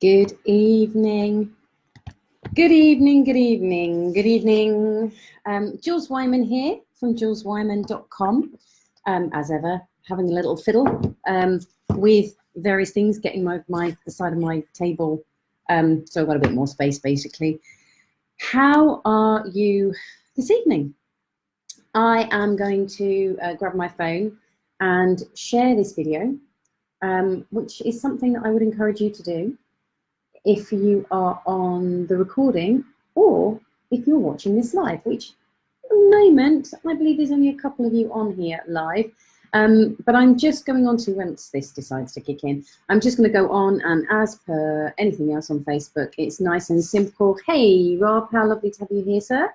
Good evening. Good evening, good evening, good evening. Jules Wyman here from juleswyman.com. As ever, having a little fiddle with various things, getting the side of my table so I've got a bit more space basically. How are you this evening? I am going to grab my phone and share this video, which is something that I would encourage you to do if you are on the recording or if you're watching this live, which at the moment, I believe there's only a couple of you on here live. But I'm just going on to, once this decides to kick in, I'm just going to go on, and as per anything else on Facebook, it's nice and simple. Hey, Rob, how lovely to have you here, sir.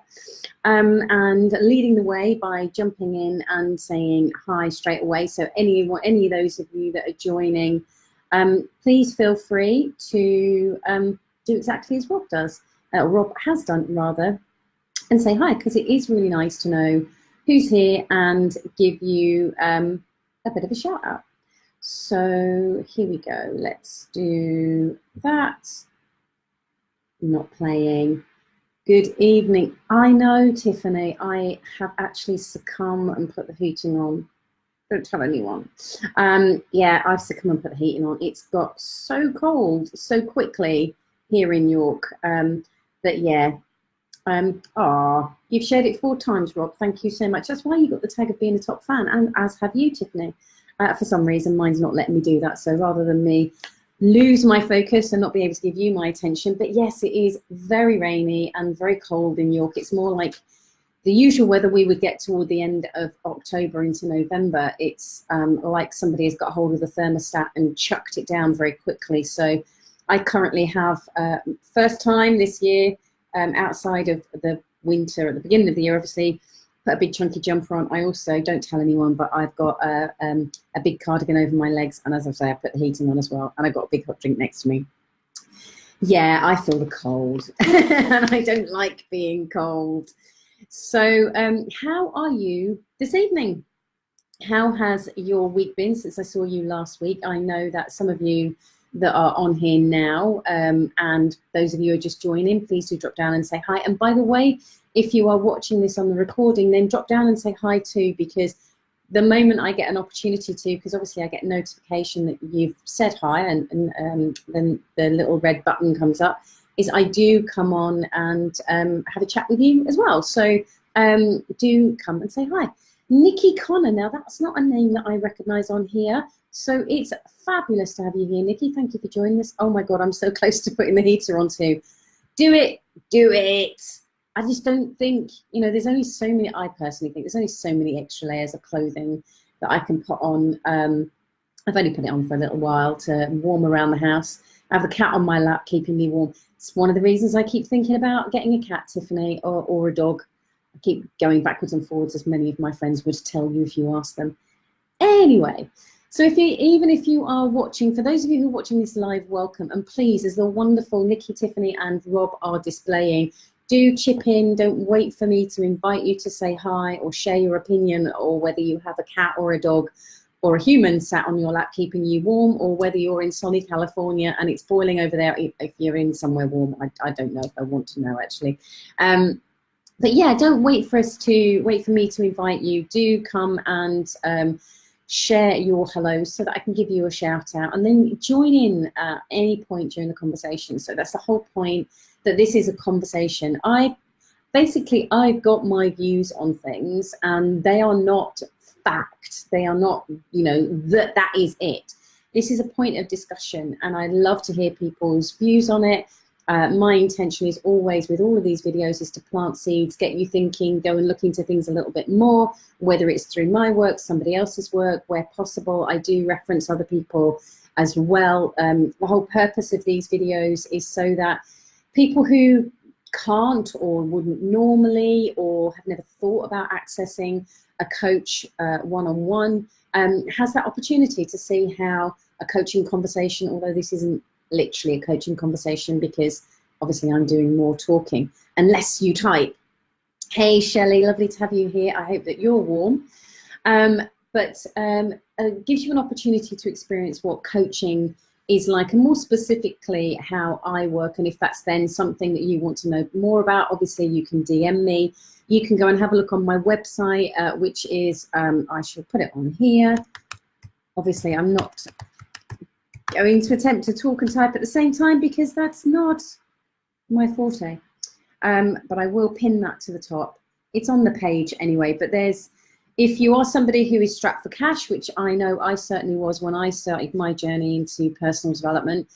And leading the way by jumping in and saying hi straight away. So any of those of you that are joining, please feel free to do exactly as Rob does, Rob has done rather, and say hi, because it is really nice to know who's here and give you a bit of a shout out. So here we go, let's do that. Not playing. Good evening. I know, Tiffany, I have actually succumbed and put the heating on. Don't tell anyone. Yeah, I've succumbed and put the heating on. It's got so cold so quickly here in York that yeah. You've shared it 4 times, Rob. Thank you so much. That's why you got the tag of being a top fan, and as have you, Tiffany. For some reason, mine's not letting me do that. So rather than me lose my focus and not be able to give you my attention, but yes, it is very rainy and very cold in York. It's more like the usual weather we would get toward the end of October into November. It's like somebody has got hold of the thermostat and chucked it down very quickly. So I currently have, first time this year, outside of the winter, at the beginning of the year, obviously, put a big chunky jumper on. I also, don't tell anyone, but I've got a big cardigan over my legs, and as I say, I put the heating on as well, and I've got a big hot drink next to me. Yeah, I feel the cold, and I don't like being cold. So how are you this evening? How has your week been since I saw you last week? I know that some of you that are on here now, and those of you who are just joining, please do drop down and say hi. And by the way, if you are watching this on the recording, then drop down and say hi too, because the moment I get an opportunity to, because obviously I get notification that you've said hi, and then the little red button comes up, is I do come on and have a chat with you as well. So do come and say hi. Nikki Connor, now that's not a name that I recognise on here. So it's fabulous to have you here, Nikki. Thank you for joining us. Oh my God, I'm so close to putting the heater on too. Do it, do it. I just don't think, there's only so many, I personally think there's only so many extra layers of clothing that I can put on. I've only put it on for a little while to warm around the house. I have a cat on my lap keeping me warm. It's one of the reasons I keep thinking about getting a cat, Tiffany, or a dog. I keep going backwards and forwards, as many of my friends would tell you if you ask them. Anyway, so even if you are watching, for those of you who are watching this live, welcome. And please, as the wonderful Nikki, Tiffany and Rob are displaying, do chip in. Don't wait for me to invite you to say hi or share your opinion, or whether you have a cat or a dog or a human sat on your lap keeping you warm, or whether you're in sunny California and it's boiling over there. If you're in somewhere warm, I don't know if I want to know actually. But yeah, don't wait for me to invite you. Do come and share your hellos so that I can give you a shout out, and then join in at any point during the conversation. So that's the whole point, that this is a conversation. I've got my views on things, and they are not fact. They are not, that is it. This is a point of discussion, and I love to hear people's views on it. My intention is always, with all of these videos, is to plant seeds, get you thinking, go and look into things a little bit more, whether it's through my work, somebody else's work, where possible. I do reference other people as well. The whole purpose of these videos is so that people who can't or wouldn't normally, or have never thought about accessing a coach one-on-one, has that opportunity to see how a coaching conversation, although this isn't literally a coaching conversation because obviously I'm doing more talking, unless you type. Hey Shelley, lovely to have you here. I hope that you're warm. But gives you an opportunity to experience what coaching is like more specifically how I work. And if that's then something that you want to know more about, obviously you can DM me. You can go and have a look on my website, which is, I should put it on here. Obviously, I'm not going to attempt to talk and type at the same time because that's not my forte. But I will pin that to the top. It's on the page anyway, but if you are somebody who is strapped for cash, which I know I certainly was when I started my journey into personal development.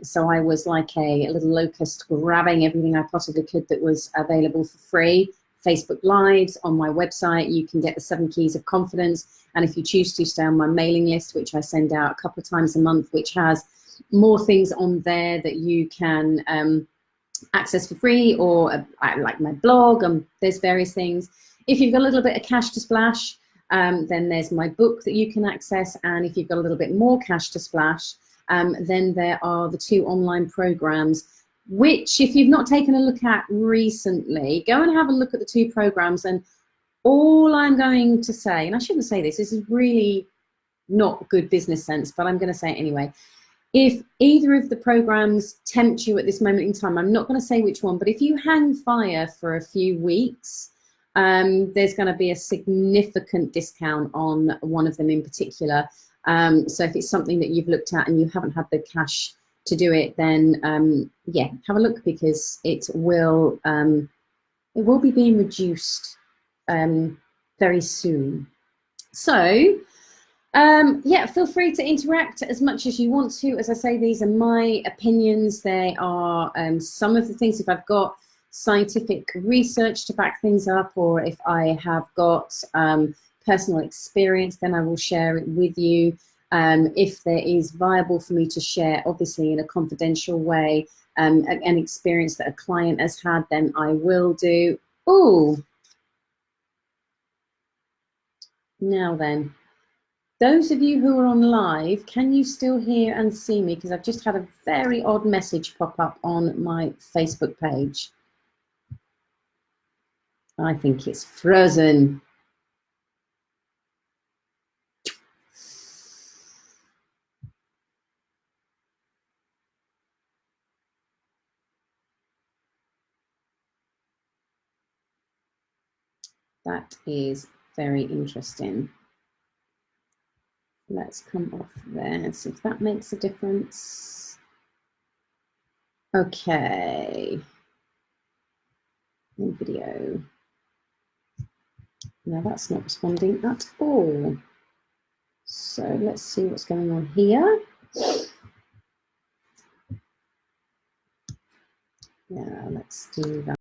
So I was like a little locust grabbing everything I possibly could that was available for free. Facebook Lives on my website, you can get the 7 keys of confidence. And if you choose to, stay on my mailing list, which I send out a couple of times a month, which has more things on there that you can access for free, or like my blog, and there's various things. If you've got a little bit of cash to splash, then there's my book that you can access. And if you've got a little bit more cash to splash, then there are the 2 online programs, which if you've not taken a look at recently, go and have a look at the 2 programs. And all I'm going to say, and I shouldn't say this is really not good business sense, but I'm going to say it anyway. If either of the programs tempt you at this moment in time, I'm not going to say which one, but if you hang fire for a few weeks, there's going to be a significant discount on one of them in particular. So if it's something that you've looked at and you haven't had the cash to do it, then yeah, have a look, because it will be being reduced very soon. So yeah, feel free to interact as much as you want to. As I say, these are my opinions. They are some of the things, if I've got scientific research to back things up, or if I have got personal experience, then I will share it with you. If there is viable for me to share, obviously in a confidential way, an experience that a client has had, then I will do. Oh, now then. Those of you who are on live, can you still hear and see me? Because I've just had a very odd message pop up on my Facebook page. I think it's frozen. That is very interesting. Let's come off there, see if that makes a difference. Okay. New video. Now that's not responding at all. So let's see what's going on here. Yeah, let's do that.